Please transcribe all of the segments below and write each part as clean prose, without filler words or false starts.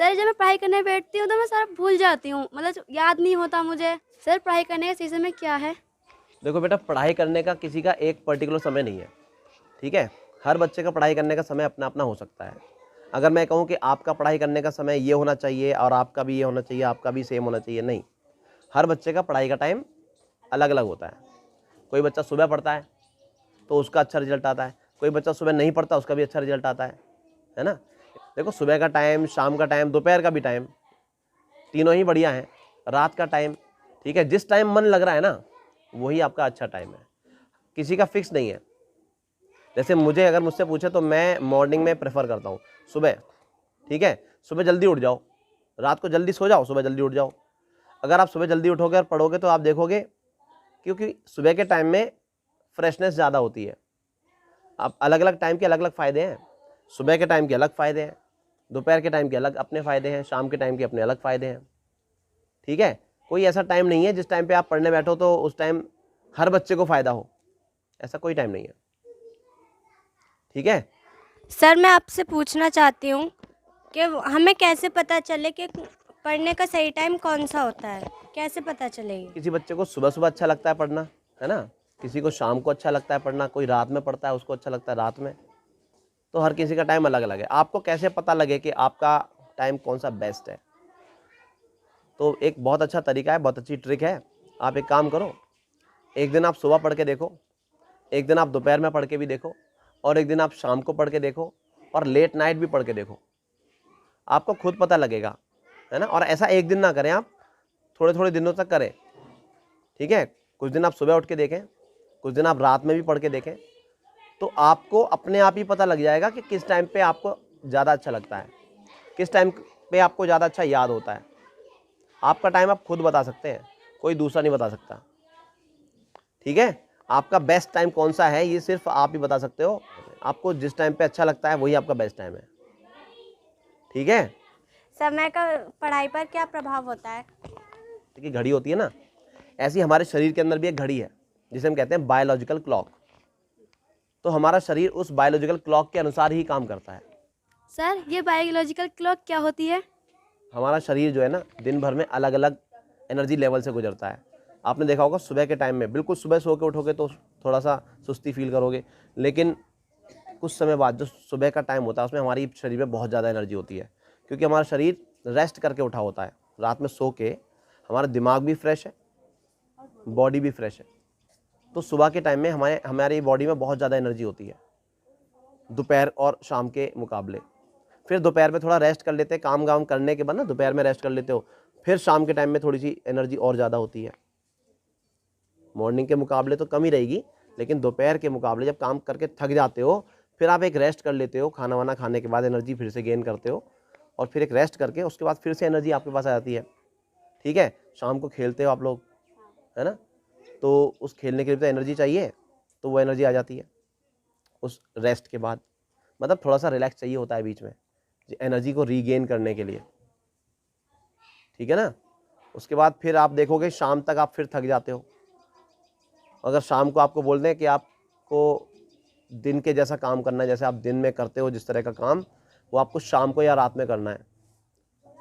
Sir जब मैं पढ़ाई करने बैठती हूँ तो मैं सारा भूल जाती हूँ, मतलब याद नहीं होता मुझे। सर पढ़ाई करने का सही समय क्या है? देखो बेटा, पढ़ाई करने का किसी का एक पर्टिकुलर समय नहीं है, ठीक है। हर बच्चे का पढ़ाई करने का समय अपना अपना हो सकता है। अगर मैं कहूँ कि आपका पढ़ाई करने का समय ये होना चाहिए और आपका भी ये होना चाहिए, आपका भी सेम होना चाहिए, नहीं। हर बच्चे का पढ़ाई का टाइम अलग अलग होता है। कोई बच्चा सुबह पढ़ता है तो उसका अच्छा रिजल्ट आता है, कोई बच्चा सुबह नहीं पढ़ता उसका भी अच्छा रिजल्ट आता है ना। देखो, सुबह का टाइम, शाम का टाइम, दोपहर का भी टाइम, तीनों ही बढ़िया हैं। रात का टाइम, ठीक है, जिस टाइम मन लग रहा है ना वही आपका अच्छा टाइम है, किसी का फिक्स नहीं है। जैसे मुझे अगर मुझसे पूछे तो मैं मॉर्निंग में प्रेफर करता हूँ सुबह, ठीक है। सुबह जल्दी उठ जाओ, रात को जल्दी सो जाओ, सुबह जल्दी उठ जाओ। अगर आप सुबह जल्दी उठोगे और पढ़ोगे तो आप देखोगे, क्योंकि सुबह के टाइम में फ्रेशनेस ज़्यादा होती है। अब अलग अलग टाइम के अलग अलग फ़ायदे हैं, सुबह के टाइम के अलग फ़ायदे हैं, दोपहर के टाइम के अलग अपने फ़ायदे हैं, शाम के टाइम के अपने अलग फ़ायदे हैं, ठीक है। कोई ऐसा टाइम नहीं है जिस टाइम पे आप पढ़ने बैठो तो उस टाइम हर बच्चे को फ़ायदा हो, ऐसा कोई टाइम नहीं है, ठीक है। सर मैं आपसे पूछना चाहती हूँ कि हमें कैसे पता चले कि पढ़ने का सही टाइम कौन सा होता है, कैसे पता चलेगी? किसी बच्चे को सुबह सुबह अच्छा लगता है पढ़ना, है ना, किसी को शाम को अच्छा लगता है पढ़ना, कोई रात में पढ़ता है उसको अच्छा लगता है रात में। तो हर किसी का टाइम अलग अलग है। आपको कैसे पता लगे कि आपका टाइम कौन सा बेस्ट है? तो एक बहुत अच्छा तरीका है, बहुत अच्छी ट्रिक है। आप एक काम करो, एक दिन आप सुबह पढ़ के देखो, एक दिन आप दोपहर में पढ़ के भी देखो, और एक दिन आप शाम को पढ़ के देखो, और लेट नाइट भी पढ़ के देखो। आपको खुद पता लगेगा, है ना। और ऐसा एक दिन ना करें, आप थोड़े थोड़े दिनों तक करें, ठीक है। कुछ दिन आप सुबह उठ के देखें, कुछ दिन आप रात में भी पढ़ के देखें, तो आपको अपने आप ही पता लग जाएगा कि किस टाइम पे आपको ज़्यादा अच्छा लगता है, किस टाइम पे आपको ज़्यादा अच्छा याद होता है। आपका टाइम आप खुद बता सकते हैं, कोई दूसरा नहीं बता सकता, ठीक है। आपका बेस्ट टाइम कौन सा है ये सिर्फ आप ही बता सकते हो। आपको जिस टाइम पे अच्छा लगता है वही आपका बेस्ट टाइम है, ठीक है। समय का पढ़ाई पर क्या प्रभाव होता है? कि घड़ी होती है ना, ऐसी हमारे शरीर के अंदर भी एक घड़ी है जिसे हम कहते हैं बायोलॉजिकल क्लॉक। तो हमारा शरीर उस बायोलॉजिकल क्लॉक के अनुसार ही काम करता है। सर ये बायोलॉजिकल क्लॉक क्या होती है? हमारा शरीर जो है ना दिन भर में अलग अलग एनर्जी लेवल से गुजरता है। आपने देखा होगा सुबह के टाइम में बिल्कुल सुबह सो के उठोगे तो थोड़ा सा सुस्ती फील करोगे, लेकिन कुछ समय बाद जो सुबह का टाइम होता है उसमें हमारी शरीर में बहुत ज़्यादा एनर्जी होती है, क्योंकि हमारा शरीर रेस्ट करके उठा होता है। रात में सो के हमारा दिमाग भी फ्रेश है, बॉडी भी फ्रेश है। तो सुबह के टाइम में हमारी बॉडी में बहुत ज़्यादा एनर्जी होती है दोपहर और शाम के मुकाबले। फिर दोपहर में थोड़ा रेस्ट कर लेते हैं, काम वाम करने के बाद ना दोपहर में रेस्ट कर लेते हो, फिर शाम के टाइम में थोड़ी सी एनर्जी और ज़्यादा होती है। मॉर्निंग के मुकाबले तो कम ही रहेगी, लेकिन दोपहर के मुकाबले जब काम करके थक जाते हो फिर आप एक रेस्ट कर लेते हो, खाना वाना खाने के बाद एनर्जी फिर से गेन करते हो, और फिर एक रेस्ट करके उसके बाद फिर से एनर्जी आपके पास आ जाती है, ठीक है। शाम को खेलते हो आप लोग, है ना, तो उस खेलने के लिए तो एनर्जी चाहिए, तो वो एनर्जी आ जाती है उस रेस्ट के बाद। मतलब थोड़ा सा रिलैक्स चाहिए होता है बीच में एनर्जी को रीगेन करने के लिए, ठीक है ना। उसके बाद फिर आप देखोगे शाम तक आप फिर थक जाते हो। अगर शाम को आपको बोल दें कि आपको दिन के जैसा काम करना है, जैसे आप दिन में करते हो जिस तरह का काम, वो आपको शाम को या रात में करना है,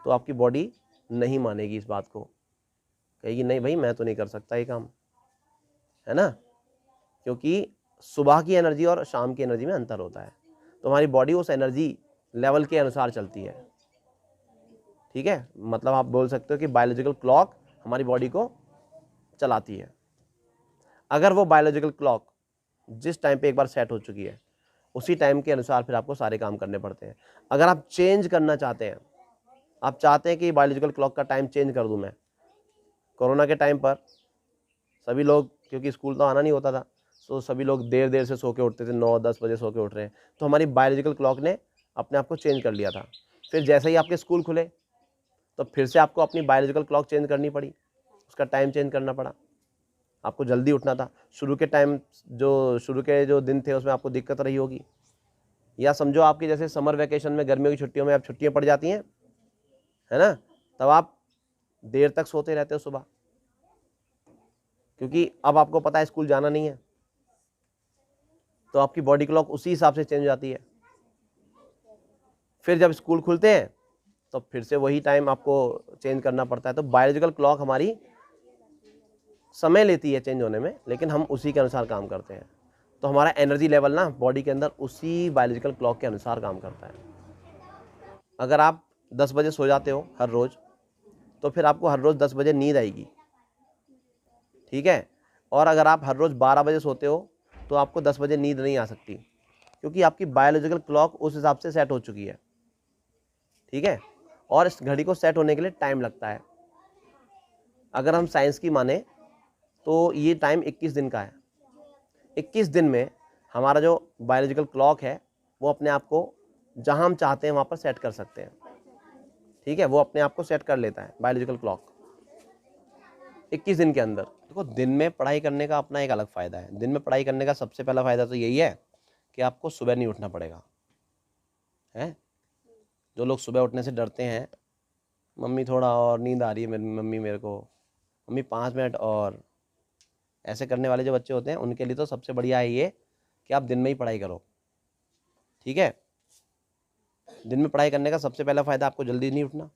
तो आपकी बॉडी नहीं मानेगी इस बात को, कहेगी नहीं भाई मैं तो नहीं कर सकता ये काम, है ना। क्योंकि सुबह की एनर्जी और शाम की एनर्जी में अंतर होता है, तो हमारी बॉडी उस एनर्जी लेवल के अनुसार चलती है, ठीक है। मतलब आप बोल सकते हो कि बायोलॉजिकल क्लॉक हमारी बॉडी को चलाती है। अगर वो बायोलॉजिकल क्लॉक जिस टाइम पे एक बार सेट हो चुकी है उसी टाइम के अनुसार फिर आपको सारे काम करने पड़ते हैं। अगर आप चेंज करना चाहते हैं, आप चाहते हैं कि बायोलॉजिकल क्लॉक का टाइम चेंज कर दूं मैं, कोरोना के टाइम पर सभी लोग, क्योंकि स्कूल तो आना नहीं होता था, तो सभी लोग देर देर से सो के उठते थे, 9-10 बजे सो के उठ रहे हैं, तो हमारी बायोलॉजिकल क्लॉक ने अपने आप को चेंज कर लिया था। फिर जैसे ही आपके स्कूल खुले तो फिर से आपको अपनी बायोलॉजिकल क्लॉक चेंज करनी पड़ी, उसका टाइम चेंज करना पड़ा, आपको जल्दी उठना था। शुरू के जो दिन थे उसमें आपको दिक्कत रही होगी, या समझो आपकी जैसे समर वैकेशन में गर्मियों की छुट्टियों में अब छुट्टियां पड़ जाती हैं, है ना, तब आप देर तक सोते रहते हो सुबह, क्योंकि अब आपको पता है स्कूल जाना नहीं है, तो आपकी बॉडी क्लॉक उसी हिसाब से चेंज हो जाती है। फिर जब स्कूल खुलते हैं तो फिर से वही टाइम आपको चेंज करना पड़ता है। तो बायोलॉजिकल क्लॉक हमारी समय लेती है चेंज होने में, लेकिन हम उसी के अनुसार काम करते हैं। तो हमारा एनर्जी लेवल ना बॉडी के अंदर उसी बायोलॉजिकल क्लॉक के अनुसार काम करता है। अगर आप 10 बजे सो जाते हो हर रोज़, तो फिर आपको हर रोज़ 10 बजे नींद आएगी, ठीक है। और अगर आप हर रोज़ 12 बजे सोते हो तो आपको 10 बजे नींद नहीं आ सकती, क्योंकि आपकी बायोलॉजिकल क्लॉक उस हिसाब से सेट हो चुकी है, ठीक है। और इस घड़ी को सेट होने के लिए टाइम लगता है। अगर हम साइंस की माने तो ये टाइम 21 दिन का है। 21 दिन में हमारा जो बायोलॉजिकल क्लॉक है वो अपने आप को जहाँ हम चाहते हैं वहाँ पर सेट कर सकते हैं, ठीक है। वो अपने आप को सेट कर लेता है बायोलॉजिकल क्लॉक 21 दिन के अंदर। देखो, दिन में पढ़ाई करने का अपना एक अलग फ़ायदा है। दिन में पढ़ाई करने का सबसे पहला फ़ायदा तो यही है कि आपको सुबह नहीं उठना पड़ेगा, है। जो लोग सुबह उठने से डरते हैं, मम्मी थोड़ा और नींद आ रही है मम्मी मेरे को, मम्मी 5 मिनट और, ऐसे करने वाले जो बच्चे होते हैं उनके लिए तो सबसे बढ़िया है ये कि आप दिन में ही पढ़ाई करो, ठीक है। दिन में पढ़ाई करने का सबसे पहला फ़ायदा, आपको जल्दी नहीं उठना।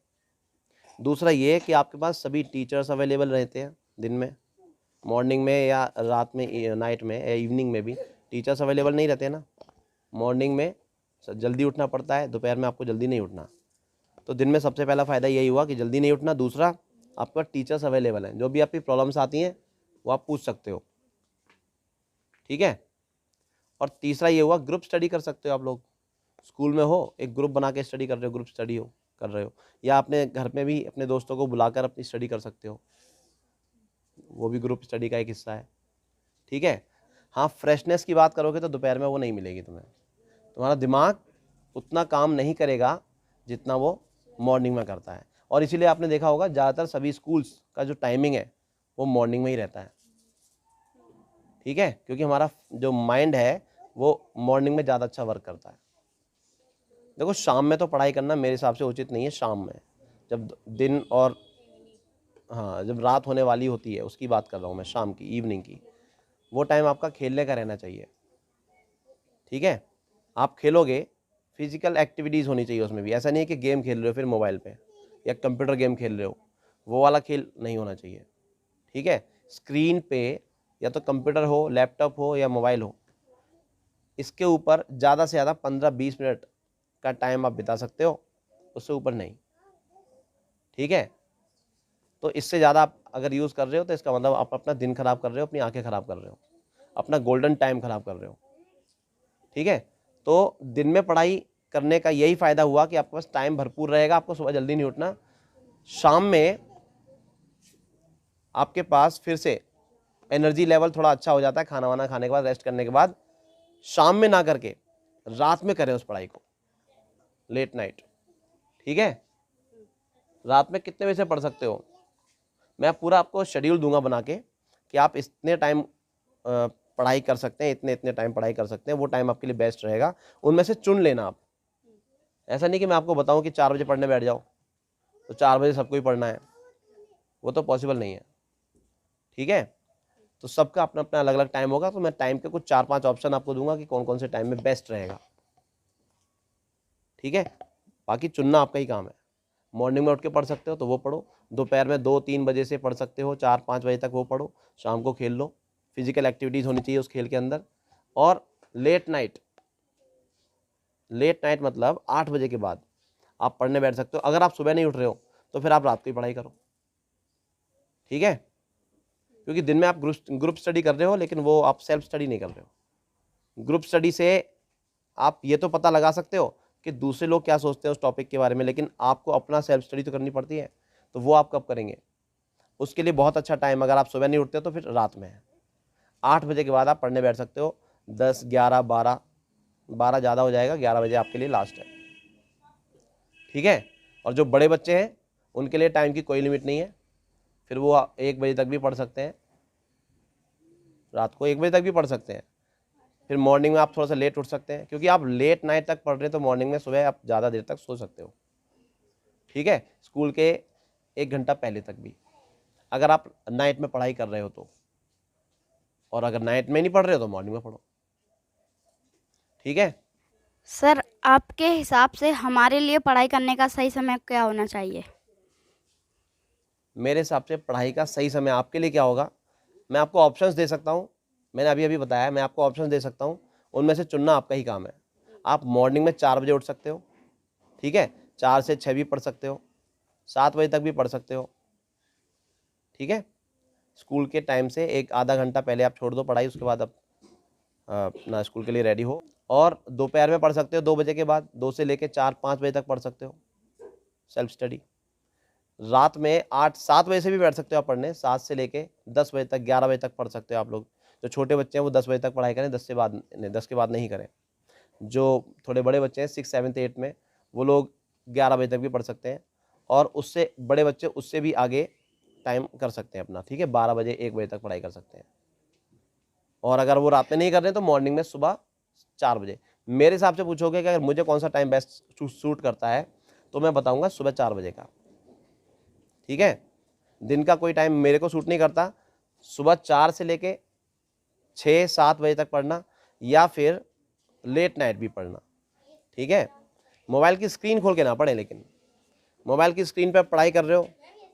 दूसरा ये कि आपके पास सभी टीचर्स अवेलेबल रहते हैं दिन में, मॉर्निंग में या रात में, नाइट में या इवनिंग में भी टीचर्स अवेलेबल नहीं रहते ना। मॉर्निंग में जल्दी उठना पड़ता है, दोपहर में आपको जल्दी नहीं उठना। तो दिन में सबसे पहला फ़ायदा यही हुआ कि जल्दी नहीं उठना। दूसरा, आपके पास टीचर्स अवेलेबल हैं, जो भी आपकी प्रॉब्लम्स आती हैं वो आप पूछ सकते हो, ठीक है। और तीसरा ये हुआ, ग्रुप स्टडी कर सकते हो आप लोग। स्कूल में हो, एक ग्रुप बना के स्टडी कर रहे हो, ग्रुप स्टडी कर रहे हो, या अपने घर में भी अपने दोस्तों को बुलाकर अपनी स्टडी कर सकते हो, वो भी ग्रुप स्टडी का एक हिस्सा है, ठीक है। हाँ, फ्रेशनेस की बात करोगे तो दोपहर में वो नहीं मिलेगी तुम्हें। तुम्हारा दिमाग उतना काम नहीं करेगा जितना वो मॉर्निंग में करता है। और इसीलिए आपने देखा होगा ज़्यादातर सभी स्कूल्स का जो टाइमिंग है वो मॉर्निंग में ही रहता है, ठीक है, क्योंकि हमारा जो माइंड है वो मॉर्निंग में ज़्यादा अच्छा वर्क करता है। देखो, शाम में तो पढ़ाई करना मेरे हिसाब से उचित नहीं है। शाम में जब दिन और हाँ, जब रात होने वाली होती है उसकी बात कर रहा हूँ मैं, शाम की, इवनिंग की, वो टाइम आपका खेलने का रहना चाहिए, ठीक है। आप खेलोगे, फिजिकल एक्टिविटीज़ होनी चाहिए उसमें भी। ऐसा नहीं है कि गेम खेल रहे हो फिर मोबाइल पे या कंप्यूटर गेम खेल रहे हो, वो वाला खेल नहीं होना चाहिए, ठीक है। स्क्रीन पे या तो कंप्यूटर हो, लैपटॉप हो या मोबाइल हो, इसके ऊपर ज़्यादा से ज़्यादा 15-20 मिनट का टाइम आप बिता सकते हो, उससे ऊपर नहीं, ठीक है। तो इससे ज़्यादा आप अगर यूज़ कर रहे हो तो इसका मतलब आप अपना दिन खराब कर रहे हो, अपनी आंखें खराब कर रहे हो, अपना गोल्डन टाइम खराब कर रहे हो, ठीक है। तो दिन में पढ़ाई करने का यही फ़ायदा हुआ कि आपके पास टाइम भरपूर रहेगा, आपको सुबह जल्दी नहीं उठना। शाम में आपके पास फिर से एनर्जी लेवल थोड़ा अच्छा हो जाता है, खाना वाना खाने के बाद, रेस्ट करने के बाद। शाम में ना करके रात में करें उस पढ़ाई को, लेट नाइट, ठीक है। रात में कितने बजे से पढ़ सकते हो, मैं पूरा आपको शेड्यूल दूंगा बना के कि आप इतने टाइम पढ़ाई कर सकते हैं, इतने इतने टाइम पढ़ाई कर सकते हैं, वो टाइम आपके लिए बेस्ट रहेगा। उनमें से चुन लेना आप। ऐसा नहीं कि मैं आपको बताऊं कि 4 बजे पढ़ने बैठ जाओ तो 4 बजे सबको ही पढ़ना है, वो तो पॉसिबल नहीं है, ठीक है। तो सबका अपना अपना अलग अलग टाइम होगा। तो मैं टाइम के कुछ 4-5 ऑप्शन आपको दूंगा कि कौन कौन से टाइम में बेस्ट रहेगा, ठीक है। बाकी चुनना आपका ही काम है। मॉर्निंग में उठ के पढ़ सकते हो तो वो पढ़ो, दोपहर में 2-3 बजे से पढ़ सकते हो, 4-5 बजे तक वो पढ़ो, शाम को खेल लो, फिजिकल एक्टिविटीज़ होनी चाहिए उस खेल के अंदर। और लेट नाइट मतलब 8 बजे के बाद आप पढ़ने बैठ सकते हो। अगर आप सुबह नहीं उठ रहे हो तो फिर आप रात को ही पढ़ाई करो, ठीक है। क्योंकि दिन में आप ग्रुप स्टडी कर रहे हो, लेकिन वो आप सेल्फ स्टडी नहीं कर रहे हो। ग्रुप स्टडी से आप ये तो पता लगा सकते हो कि दूसरे लोग क्या सोचते हैं उस टॉपिक के बारे में, लेकिन आपको अपना सेल्फ स्टडी तो करनी पड़ती है। तो वो आप कब करेंगे, उसके लिए बहुत अच्छा टाइम, अगर आप सुबह नहीं उठते हो तो फिर रात में है। 8 बजे के बाद आप पढ़ने बैठ सकते हो। 10, 11, 12 ज़्यादा हो जाएगा, 11 बजे आपके लिए लास्ट है, ठीक है। और जो बड़े बच्चे हैं उनके लिए टाइम की कोई लिमिट नहीं है, फिर वो 1 बजे तक भी पढ़ सकते हैं, रात को 1 बजे तक भी पढ़ सकते हैं। फिर मॉर्निंग में आप थोड़ा सा लेट उठ सकते हैं, क्योंकि आप लेट नाइट तक पढ़ रहे हैं तो मॉर्निंग में सुबह आप ज़्यादा देर तक सो सकते हो, ठीक है। स्कूल के 1 घंटा पहले तक भी, अगर आप नाइट में पढ़ाई कर रहे हो तो। और अगर नाइट में नहीं पढ़ रहे हो तो मॉर्निंग में पढ़ो, ठीक है। सर आपके हिसाब से हमारे लिए पढ़ाई करने का सही समय क्या होना चाहिए? मेरे हिसाब से पढ़ाई का सही समय आपके लिए क्या होगा, मैं आपको ऑप्शंस दे सकता हूँ। मैंने अभी बताया, मैं आपको ऑप्शंस दे सकता हूँ, उनमें से चुनना आपका ही काम है। आप मॉर्निंग में 4 बजे उठ सकते हो, ठीक है, 4 से 6 भी पढ़ सकते हो, 7 बजे तक भी पढ़ सकते हो, ठीक है। स्कूल के टाइम से एक आधा घंटा पहले आप छोड़ दो पढ़ाई, उसके बाद आप अपना स्कूल के लिए रेडी हो। और दोपहर में पढ़ सकते हो 2 बजे के बाद, 2 से लेके 4-5 बजे तक पढ़ सकते हो सेल्फ स्टडी। रात में 8-7 बजे से भी बैठ सकते हो आप पढ़ने, 7 से लेके 10 बजे तक, 11 बजे तक पढ़ सकते हो आप लोग। जो छोटे बच्चे हैं वो 10 बजे तक पढ़ाई करें, 10 के बाद नहीं करें। जो थोड़े बड़े बच्चे हैं 6, 7, 8 में, वो लोग 11 बजे तक भी पढ़ सकते हैं। और उससे बड़े बच्चे उससे भी आगे टाइम कर सकते हैं अपना, ठीक है, 12 बजे 1 बजे तक पढ़ाई कर सकते हैं। और अगर वो रात में नहीं कर रहे तो मॉर्निंग में सुबह 4 बजे। मेरे हिसाब से पूछोगे कि अगर मुझे कौन सा टाइम बेस्ट सूट करता है, तो मैं बताऊंगा सुबह 4 बजे का, ठीक है। दिन का कोई टाइम मेरे को सूट नहीं करता। सुबह 4 से लेके 6-7 बजे तक पढ़ना, या फिर लेट नाइट भी पढ़ना, ठीक है। मोबाइल की स्क्रीन खोल के ना पढ़ें, लेकिन मोबाइल की स्क्रीन पर पढ़ाई कर रहे हो,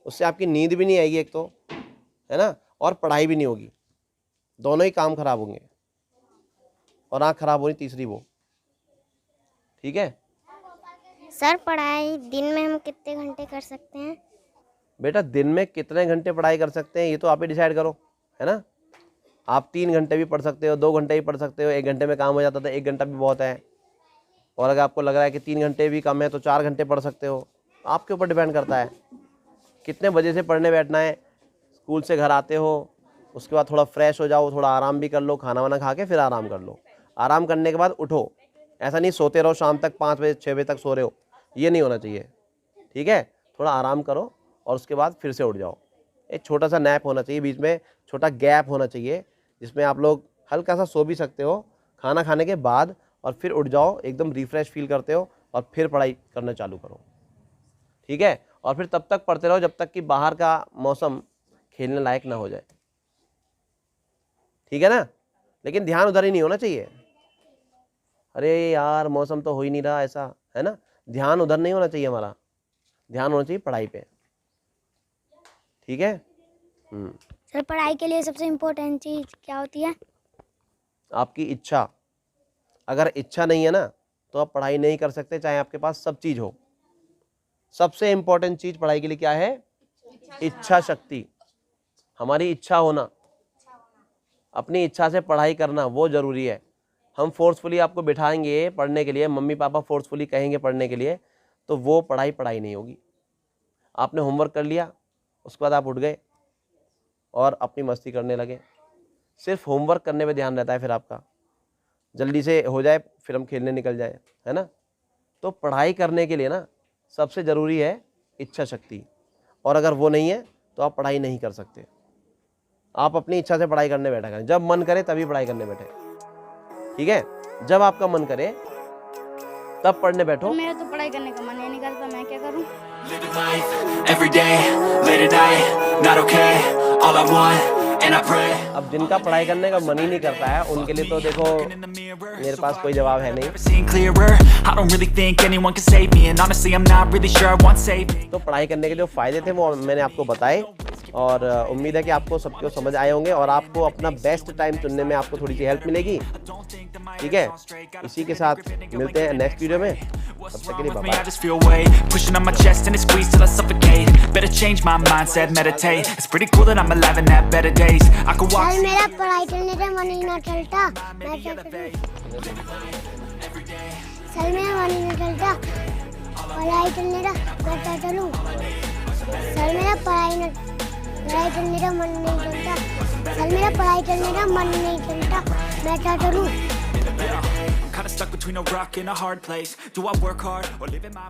उससे आपकी नींद भी नहीं आएगी एक तो, है ना, और पढ़ाई भी नहीं होगी, दोनों ही काम खराब होंगे, और आँख खराब होनी तीसरी वो, ठीक है। सर पढ़ाई दिन में हम कितने घंटे कर सकते हैं? बेटा दिन में कितने घंटे पढ़ाई कर सकते हैं ये तो आप ही डिसाइड करो, है ना। आप 3 घंटे भी पढ़ सकते हो, 2 घंटे भी पढ़ सकते हो, 1 घंटे में काम हो जाता था, 1 घंटा भी बहुत है। और अगर आपको लग रहा है कि 3 घंटे भी कम है तो 4 घंटे पढ़ सकते हो, आपके ऊपर डिपेंड करता है कितने बजे से पढ़ने बैठना है। स्कूल से घर आते हो, उसके बाद थोड़ा फ्रेश हो जाओ, थोड़ा आराम भी कर लो, खाना वाना खा के फिर आराम कर लो। आराम करने के बाद उठो, ऐसा नहीं सोते रहो शाम तक 5 बजे 6 बजे तक सो रहे हो, ये नहीं होना चाहिए, ठीक है। थोड़ा आराम करो और उसके बाद फिर से उठ जाओ। एक छोटा सा नैप होना चाहिए, बीच में छोटा गैप होना चाहिए, जिसमें आप लोग हल्का सा सो भी सकते हो खाना खाने के बाद, और फिर उठ जाओ, एकदम रिफ्रेश फील करते हो, और फिर पढ़ाई करना चालू करो, ठीक है। और फिर तब तक पढ़ते रहो जब तक कि बाहर का मौसम खेलने लायक ना हो जाए, ठीक है ना। लेकिन ध्यान उधर ही नहीं होना चाहिए, अरे यार मौसम तो हो ही नहीं रहा ऐसा, है ना। ध्यान उधर नहीं होना चाहिए, हमारा ध्यान होना चाहिए पढ़ाई पे, ठीक है। सर पढ़ाई के लिए सबसे इम्पोर्टेंट चीज़ क्या होती है? आपकी इच्छा। अगर इच्छा नहीं है ना तो आप पढ़ाई नहीं कर सकते, चाहे आपके पास सब चीज़ हो। सबसे इम्पोर्टेंट चीज़ पढ़ाई के लिए क्या है? इच्छा शक्ति, हमारी इच्छा होना, अपनी इच्छा से पढ़ाई करना, वो ज़रूरी है। हम फोर्सफुली आपको बिठाएंगे पढ़ने के लिए, मम्मी पापा फोर्सफुली कहेंगे पढ़ने के लिए, तो वो पढ़ाई नहीं होगी। आपने होमवर्क कर लिया, उसके बाद आप उठ गए और अपनी मस्ती करने लगे, सिर्फ होमवर्क करने पे ध्यान रहता है, फिर आपका जल्दी से हो जाए फिर हम खेलने निकल जाए, है ना। तो पढ़ाई करने के लिए ना सबसे ज़रूरी है इच्छा शक्ति, और अगर वो नहीं है तो आप पढ़ाई नहीं कर सकते। आप अपनी इच्छा से पढ़ाई करने बैठा करें, जब मन करे तभी पढ़ाई करने बैठे, ठीक है। जब आपका मन करे तब पढ़ने बैठो। मेरा तो पढ़ाई करने का मन ही नहीं करता, मैं क्या करूं? Living life every day, late at night, not okay, all I want, and I pray. अब जिनका पढ़ाई करने का मन ही नहीं करता है, उनके लिए तो देखो मेरे पास कोई जवाब है नहीं। Never seen clearer, I don't really think anyone can save me, and honestly I'm not really sure I want saving. तो पढ़ाई करने के जो फ़ायदे थे वो मैंने आपको बताए, और उम्मीद है कि आपको सबको समझ आए होंगे, और आपको अपना बेस्ट टाइम चुनने में आपको थोड़ी सी हेल्प मिलेगी, ठीक है। इसी के साथ मिलते हैं नेक्स्ट वीडियो में, तब तक के लिए I bye. just feel weight pushing on my chest and it squeezes till I suffocate. Better change my mindset, meditate. It's pretty cool that I'm alive and have better days. I could walk. Sir मेरा पढ़ाई करने का मन ही ना चलता, मैं क्या करूं? सर मेरा मन ही ना चलता पढ़ाई करने का, मैं क्या करूं? सर मेरा पढ़ाई करने का मन नहीं चलता, सर मेरा पढ़ाई करने का मन नहीं चलता, मैं क्या करूं? I'm kinda stuck between a rock and a hard place. Do I work hard or live in my